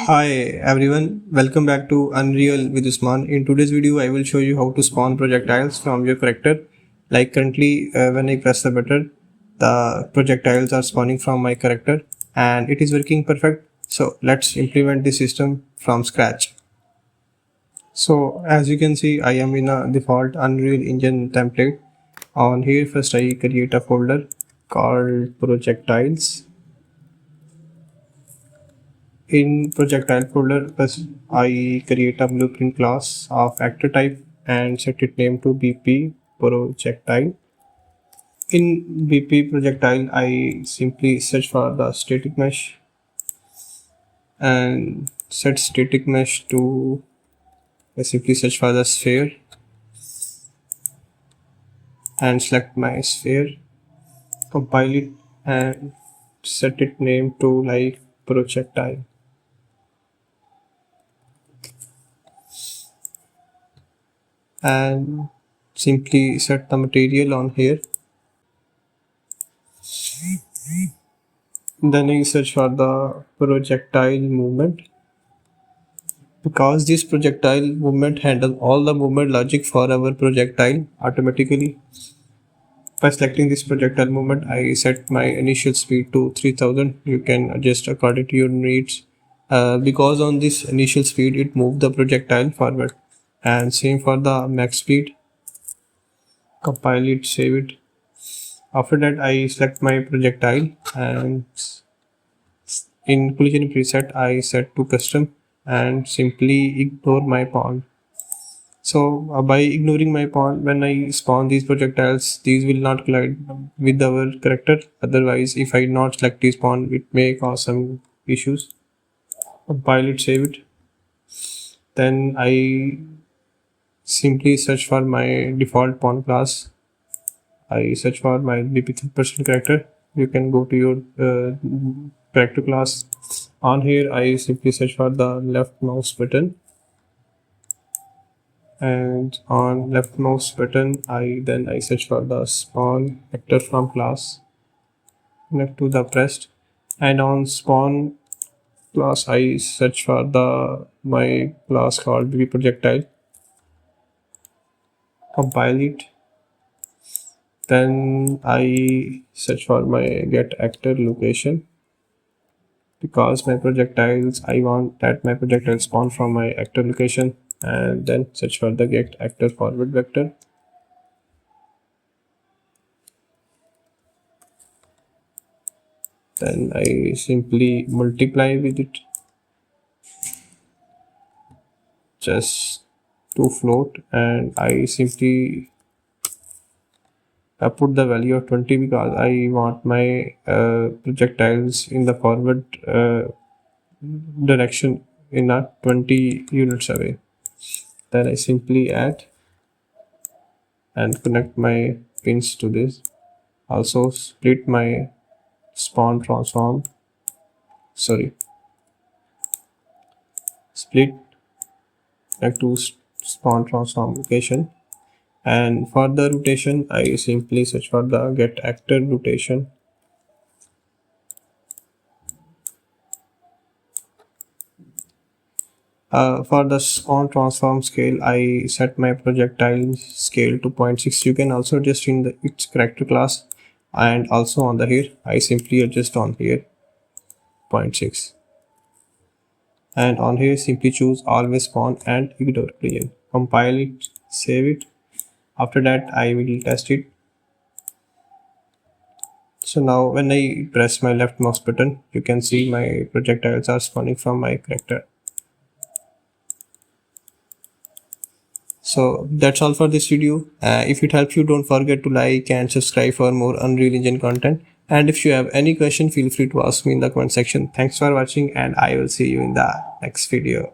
Hi everyone, welcome back to Unreal with Usman. In today's video, I will show you how to spawn projectiles from your character. Like currently, when I press the button, the projectiles are spawning from my character and it is working perfect. So let's implement the system from scratch. So as you can see, I am in a default Unreal Engine template. On here, first I create a folder called Projectiles. In projectile folder, first I create a blueprint class of actor type and set its name to BP projectile. In BP projectile, I simply search for the static mesh and set static mesh to I simply search for the sphere and select my sphere, compile it and set its name to like projectile. And simply set the material on here. Then I search for the projectile movement. Because this projectile movement handles all the movement logic for our projectile automatically. By selecting this projectile movement, I set my initial speed to 3000. You can adjust according to your needs. Because on this initial speed, it moves the projectile forward. And same for the max speed. Compile it, save it. After that, I select my projectile and in collision preset, I set to custom and simply ignore my pawn. So by ignoring my pawn, when I spawn these projectiles, these will not collide with our character. Otherwise, if I not select this pawn, it may cause some issues. Compile it, save it. Then I simply search for my default pawn class. I search for my BP3% character. You can go to your character class. On here, I simply search for the left mouse button. And on left mouse button, I search for the spawn actor from class. Connect to the pressed. And on spawn class, I search for the my class called BP projectile. Compile it. Then I search for my get actor location. Because my projectiles, I want that my projectile spawn from my actor location, and then search for the get actor forward vector. Then I simply multiply with it just to float, and I simply put the value of 20 because I want my projectiles in the forward direction in a 20 units away. Then I simply add and connect my pins to this. Also split my spawn transform, split connect to spawn transform location. And for the rotation, I simply search for the get actor rotation. For the spawn transform scale, I set my projectile scale to 0.6. You can also adjust in its character class, and also on the here, I simply adjust on here 0.6. And on here, simply choose always spawn and ignore collision. Compile it, save it. After that, I will test it. So now when I press my left mouse button, you can see my projectiles are spawning from my character. So that's all for this video. If it helps you, don't forget to like and subscribe for more Unreal Engine content. And if you have any question, feel free to ask me in the comment section. Thanks for watching and I will see you in the next video.